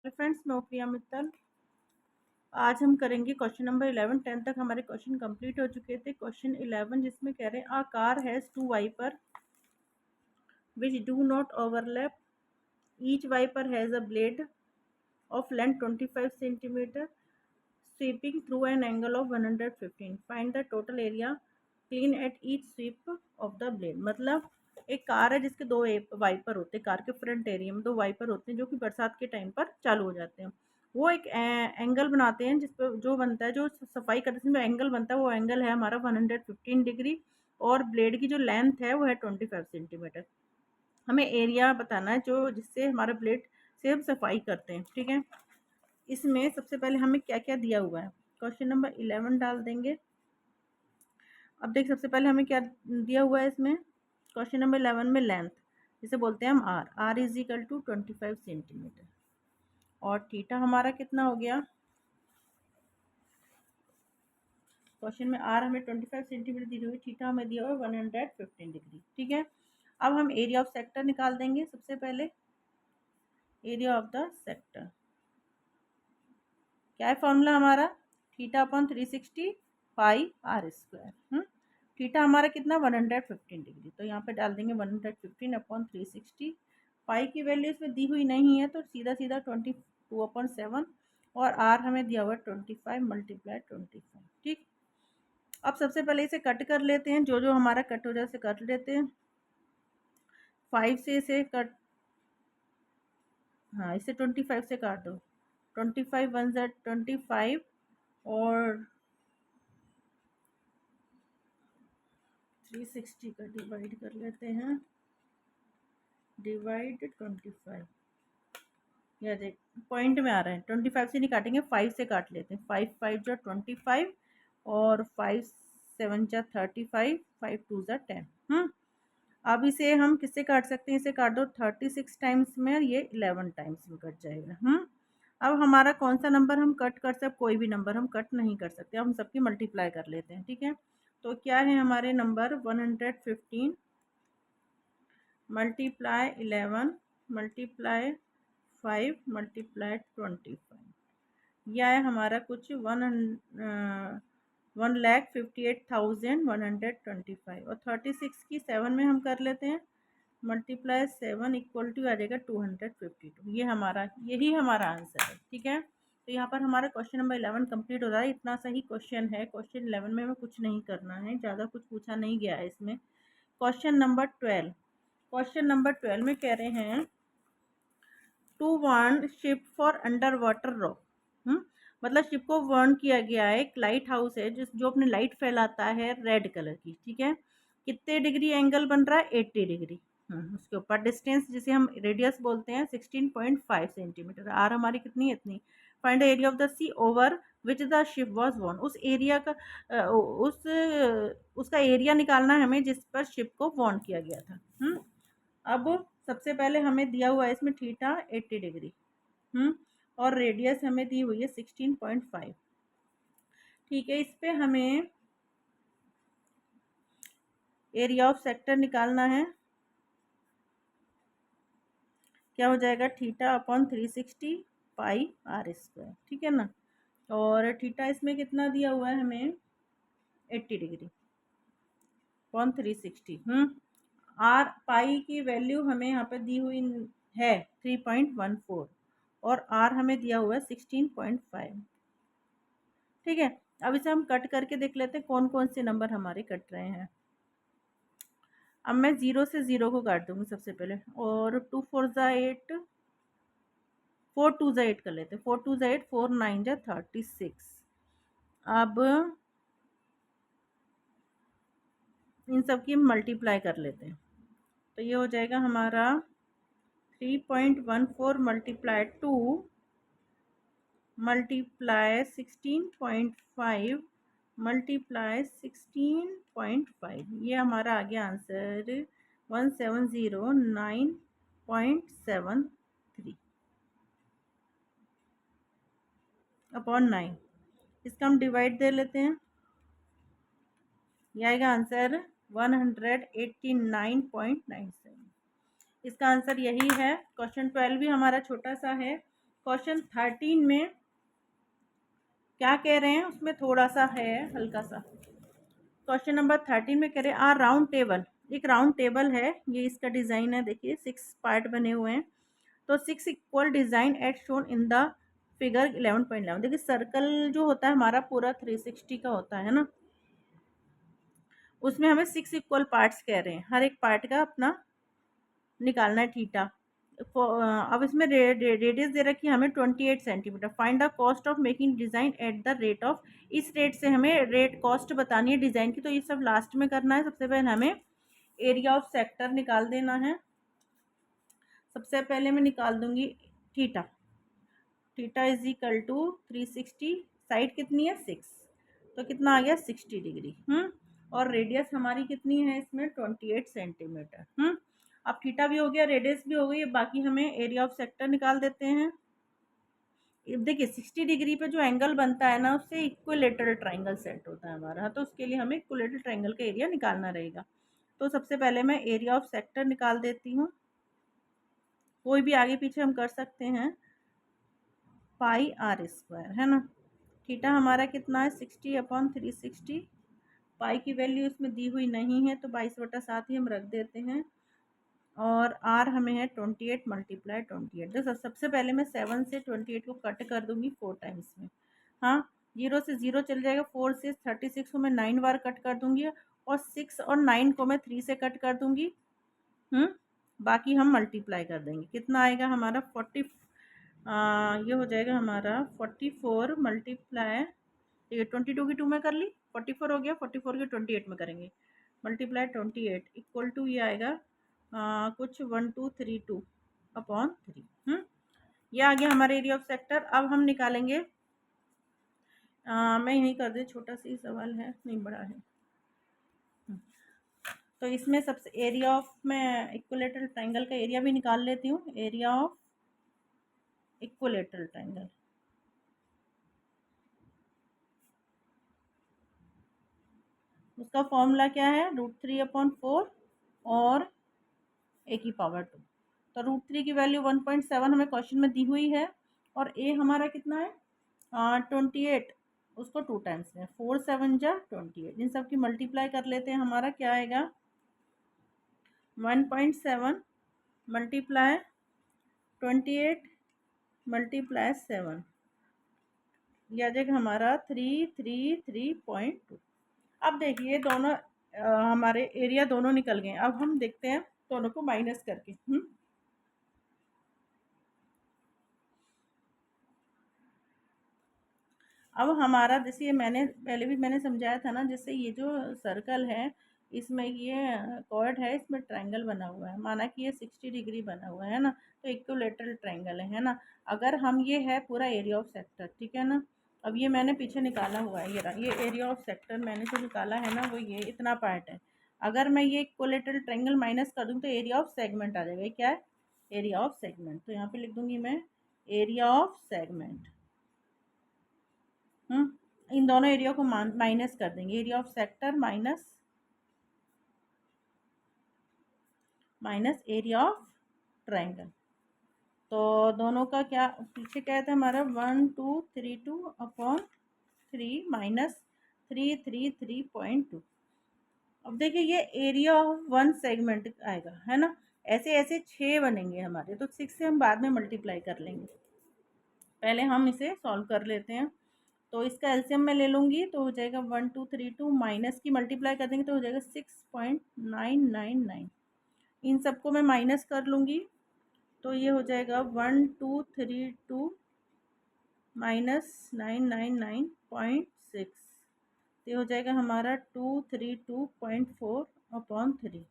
Friends, मैं प्रिया मित्तल। आज हम करेंगे क्वेश्चन नंबर 11। 10 तक हमारे क्वेश्चन कंप्लीट हो चुके थे। क्वेश्चन 11 जिसमें कह रहे हैं a car has 2 wiper which do not overlap, each wiper has a blade of length 25 centimeter sweeping through an angle of 115. Find the total area clean at each sweep of the blade. मतलब एक car है जिसके दो wiper होते हैं। Car के front area में दो वाइपर होते हैं जो कि बरसात के टाइम पर चालू हो जाते हैं। वो एक एंगल बनाते हैं जिस पर जो बनता है, जो सफाई करते हैं एंगल बनता है, वो एंगल है हमारा 115 डिग्री और ब्लेड की जो लेंथ है वो है 25 सेंटीमीटर। हमें एरिया बताना है जो जिससे हमारा ब्लेड से हम सफाई करते हैं। ठीक है, इसमें सबसे पहले हमें क्या क्या दिया हुआ है, क्वेश्चन नंबर 11 डाल देंगे। अब देख, सबसे पहले हमें क्या दिया हुआ है इसमें, क्वेश्चन नंबर 11 में लेंथ जिसे बोलते हैं हम R is equal to 25 centimetre और थीटा हमारा कितना हो गया। क्वेश्चन में आर हमें 25 सेंटीमीटर दी हुई, थीटा हमें दिया हुआ 115 डिग्री। ठीक है, अब हम एरिया ऑफ सेक्टर निकाल देंगे। सबसे पहले एरिया ऑफ द सेक्टर क्या है फॉर्मूला हमारा, theta upon 360 pi R square. Theta हमारा कितना 115 डिग्री, तो यहाँ पे डाल देंगे 115 अपॉन 360। पाई की वैल्यू इसमें दी हुई नहीं है तो सीधा सीधा 22/7 और आर हमें दिया हुआ 25 मल्टीप्लाई 25। ठीक, अब सबसे पहले इसे कट कर लेते हैं, जो जो हमारा कट हो जाए उसे कट लेते हैं। 5 से इसे कट, हाँ इसे 25 से काट दो। 25 1 ज़ा 25 और 360 का डिवाइड कर लेते हैं, डिवाइड 25। यह देख पॉइंट में आ रहा है, 25 से नहीं काटेंगे, 5 से काट लेते हैं। 5 5 जा 25 और 5 7 जा 35, 5 2 जा 10। अब इसे हम किससे काट सकते हैं, इसे काट दो 36 टाइम्स में और ये 11 टाइम्स में कट जाएगा। अब हमारा कौन सा नंबर हम कट कर सकते, कोई भी नंबर हम कट नहीं कर सकते, हम सबकी मल्टीप्लाई कर लेते हैं। ठीक है, तो क्या है हमारे नंबर 115 मल्टीप्लाई 11 मल्टीप्लाई 5 मल्टीप्लाई 25, यह है हमारा कुछ 1,58,125 और 36 की 7 में हम कर लेते हैं मल्टीप्लाई 7 इक्वल टू आ जाएगा 252। ये हमारा, यही हमारा आंसर है। ठीक है, तो यहाँ पर हमारा क्वेश्चन नंबर 11 कंप्लीट हो रहा है। इतना सही क्वेश्चन है। क्वेश्चन 11 में हमें कुछ नहीं करना है, ज़्यादा कुछ पूछा नहीं गया है इसमें। क्वेश्चन नंबर 12, क्वेश्चन नंबर 12 में कह रहे हैं to warn ship for under water rock. मतलब शिप को वार्न किया गया है, एक लाइट हाउस है जो अपनी लाइट फैलाता है रेड कलर की। ठीक है, कितने डिग्री एंगल बन रहा है, 80 डिग्री। उसके ऊपर डिस्टेंस जिसे हम रेडियस बोलते हैं 16.5 सेंटीमीटर। आर हमारी कितनी है, इतनी। Find the area of the sea over which the ship was warned. उस एरिया का उसका एरिया निकालना है हमें जिस पर शिप को वॉर्न किया गया था। अब सबसे पहले हमें दिया हुआ है इसमें थीटा 80 डिग्री और रेडियस हमें दी हुई है 16.5। ठीक है, इस पे हमें एरिया ऑफ सेक्टर निकालना है। क्या हो जाएगा, theta upon 360 pi R square. ठीक है ना, और थीटा इसमें कितना दिया हुआ है हमें 80 डिग्री अपॉन 360। आर पाई की वैल्यू हमें यहाँ पे दी हुई है 3.14 और आर हमें दिया हुआ है 16.5। ठीक है, अब इसे हम कट करके देख लेते हैं कौन कौन से नंबर हमारे कट रहे हैं। अब मैं 0 से 0 को काट दूंगी सबसे पहले, और 2 4 ज़ा 8, 4 2 ज़ा 8 कर लेते हैं। 4 2 ज़ा 8, 4 9 ज़ा 36। अब इन सब की मल्टीप्लाई कर लेते हैं, तो ये हो जाएगा हमारा 3.14 मल्टीप्लाई 2 मल्टीप्लाई 16.5 मल्टीप्लाई 16.5, ये हमारा आ गया आंसर 1709.73 अपॉन 9। इसका हम डिवाइड दे लेते हैं, यह आएगा आंसर 189.97। इसका आंसर यही है। क्वेश्चन 12 भी हमारा छोटा सा है। क्वेश्चन 13 में क्या कह रहे हैं, उसमें थोड़ा सा है हल्का सा। क्वेश्चन नंबर 13 में कह रहे हैं राउंड टेबल, एक राउंड टेबल है, ये इसका डिजाइन है, देखिए 6 पार्ट बने हुए हैं। तो 6 equal design eight shown in the figure 11.11। देखिए सर्कल जो होता है हमारा पूरा 360 का होता है ना, उसमें हमें 6 इक्वल पार्ट्स कह रहे हैं, हर एक पार्ट का अपना निकालना है थीटा। अब इसमें रेडियस दे रखी है हमें 28 centimetre. Find the cost of making design at the rate of, इस रेट से हमें रेट कॉस्ट बतानी है डिजाइन की। तो ये सब लास्ट में करना है। सबसे पहले हमें एरिया ऑफ सेक्टर निकाल देना है। सबसे पहले मैं निकाल दूंगी theta. Theta is equal to 360, side कितनी है 6, तो कितना आ गया 60 डिग्री। और रेडियस हमारी कितनी है इसमें 28 सेंटीमीटर। अब थीटा भी हो गया, रेडियस भी हो गई, बाकी हमें एरिया ऑफ सेक्टर निकाल देते हैं। देखिए 60 डिग्री पे जो एंगल बनता है ना, उससे इक्विलेटरल ट्राइंगल सेट होता है हमारा, तो उसके लिए हमें इक्विलेटरल ट्राइंगल का एरिया निकालना रहेगा। तो सबसे पहले मैं एरिया ऑफ सेक्टर निकाल देती हूँ, कोई भी आगे पीछे हम कर सकते हैं, पाई आर स्क्वायर है ना। थीटा हमारा कितना है 60/360, पाई की वैल्यू इसमें दी हुई नहीं है तो 22/7 ही हम रख देते हैं। और आर हमें है 28 मल्टीप्लाई 28। देखो सबसे पहले मैं 7 से 28 को कट कर दूंगी 4 टाइम्स में। हाँ, 0 से 0 चल जाएगा, 4 से 36 को मैं 9 बार कट कर दूंगी, और 6 और 9 को मैं 3 से कट कर दूंगी। बाकी हम मल्टीप्लाई कर देंगे, कितना आएगा हमारा 40, ये हो जाएगा हमारा 44 मल्टीप्लाई, ठीक है 22 की 2 में कर ली, 44 हो गया, 44 के 28 में करेंगे, मल्टीप्लाई 28 इक्वल टू ये आएगा कुछ 1232/3। ये आ गया हमारा एरिया ऑफ सेक्टर। अब हम निकालेंगे, मैं यही कर दे, छोटा सा सवाल है, नहीं बड़ा है। तो इसमें सबसे एरिया ऑफ, मैं इक्विलेटरल ट्रायंगल का एरिया भी निकाल लेती हूँ। एरिया ऑफ इक्विलेटरल ट्रायंगल, उसका फॉर्मूला क्या है, √3/4 और a की पावर 2। तो √3 की वैल्यू 1.7 हमें क्वेश्चन में दी हुई है, और a हमारा कितना है 28, उसको 2 टाइम्स में, 4 7 जा 28, इन सब की मल्टीप्लाई कर लेते हैं। हमारा क्या आएगा 1.7 मल्टीप्लाई 28 मल्टीप्लाई 7, यह आ जाएगा हमारा 333.2। अब देखिए दोनों हमारे एरिया दोनों निकल गए। अब हम देखते हैं दोनों को माइनस करके। अब हमारा जैसे मैंने पहले भी मैंने समझाया था ना, जैसे ये जो सर्कल है इसमें ये कॉर्ड है, इसमें ट्रायंगल बना हुआ है, माना कि ये 60 डिग्री बना हुआ है ना, तो इक्विलेटरल ट्रायंगल है ना। अगर हम, ये है पूरा एरिया ऑफ सेक्टर, ठीक है ना। अब ये मैंने पीछे निकाला हुआ है, ये एरिया ऑफ सेक्टर मैंने जो निकाला है ना, वो ये इतना पार्ट है। अगर मैं ये इक्विलेटरल ट्रायंगल माइनस कर दूँ तो एरिया ऑफ सेगमेंट आ जाएगा। ये क्या है, एरिया ऑफ सेगमेंट। तो यहाँ पे लिख दूंगी मैं एरिया ऑफ सेगमेंट। इन दोनों एरिया को माइनस कर देंगे, area of sector minus area of triangle. तो दोनों का क्या पीछे क्या था हमारा 1232/3 माइनस 333.2। अब देखिए ये एरिया ऑफ वन सेगमेंट आएगा, है ना। ऐसे ऐसे 6 बनेंगे हमारे, तो 6 से हम बाद में मल्टीप्लाई कर लेंगे, पहले हम इसे सॉल्व कर लेते हैं। तो इसका एलसीएम मैं ले लूँगी, तो हो जाएगा 1232, माइनस की मल्टीप्लाई कर देंगे तो हो जाएगा 6.999। इन सबको मैं माइनस कर लूँगी, तो ये हो जाएगा 1232 माइनस 999.6, ये हो जाएगा हमारा 232.4/3।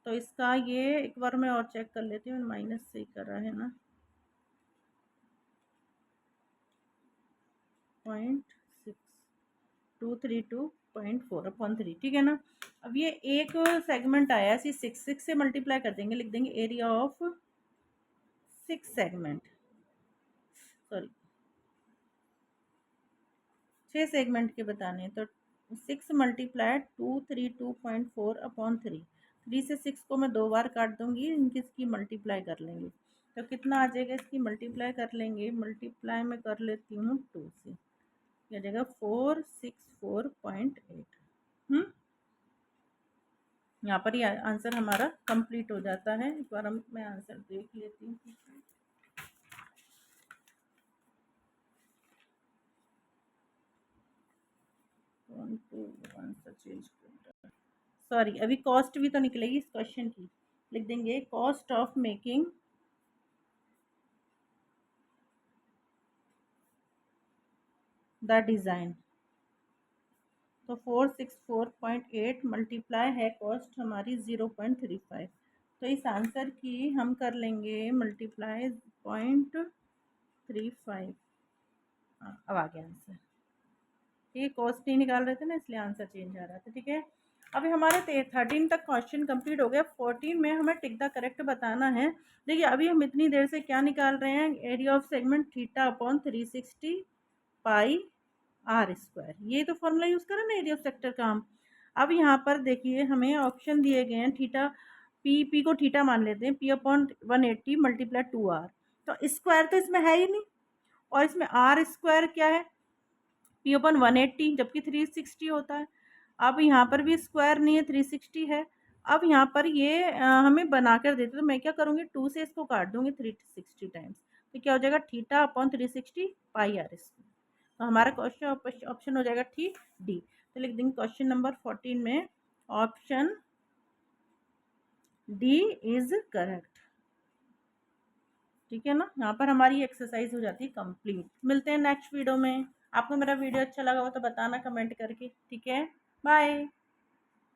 तो इसका ये एक बार मैं और चेक कर लेती हूँ, माइनस से ही कर रहा है ना, 232.4/3, ठीक है ना। अब ये एक सेगमेंट आया, इसी 6 से मल्टीप्लाई कर देंगे, लिख देंगे area of 6 segment, sorry 6 segment के बताने हैं, तो 6 मल्टीप्लाई 232.4/3। 3 से 6 को मैं 2 बार काट दूंगी, इनकी इसकी मल्टीप्लाई कर लेंगे तो कितना आ जाएगा, इसकी मल्टीप्लाई कर लेंगे, मल्टीप्लाई में कर लेती हूँ 2 से, आ जाएगा 464.8। यहाँ पर ही आंसर हमारा कंप्लीट हो जाता है। एक बार मैं आंसर देख लेती हूँ। सॉरी, अभी कॉस्ट भी तो निकलेगी इस क्वेश्चन की, लिख देंगे cost of making the design. तो 464.8 मल्टीप्लाई है कॉस्ट हमारी 0.35, तो इस आंसर की हम कर लेंगे मल्टीप्लाई 0.35। अब आ गया आंसर। ठीक है, कॉस्ट नहीं निकाल रहे थे ना, इसलिए आंसर चेंज आ रहा था। ठीक है, अभी हमारे 13 तक क्वेश्चन कंप्लीट हो गया। 14 में हमें टिक द करेक्ट बताना है। देखिए अभी हम इतनी देर से क्या निकाल रहे हैं, area of segment theta upon 360 pi R square, ये तो फॉर्मूला यूज़ करें ना एरिया ऑफ सेक्टर का हम। अब यहाँ पर देखिए हमें ऑप्शन दिए गए हैं, थीटा पी को थीटा मान लेते हैं, पी अपॉन 180 मल्टीप्लाई 2r, तो स्क्वायर तो इसमें है ही नहीं, और इसमें आर स्क्वायर क्या है, पी अपन 180, जबकि 360 होता है। अब यहाँ पर भी स्क्वायर नहीं है, 360 है। अब यहाँ पर ये हमें बना कर देते, तो मैं क्या करूँगी, 2 से इसको काट दूंगी 360 टाइम्स, तो क्या हो जाएगा, theta upon 360 pi R square. तो हमारा क्वेश्चन ऑप्शन हो जाएगा ठीक डी। तो लिख देंगे क्वेश्चन नंबर 14 में ऑप्शन डी इज करेक्ट। ठीक है ना, यहाँ पर हमारी एक्सरसाइज हो जाती है कंप्लीट। मिलते हैं नेक्स्ट वीडियो में। आपको मेरा वीडियो अच्छा लगा हो तो बताना कमेंट करके। ठीक है, बाय।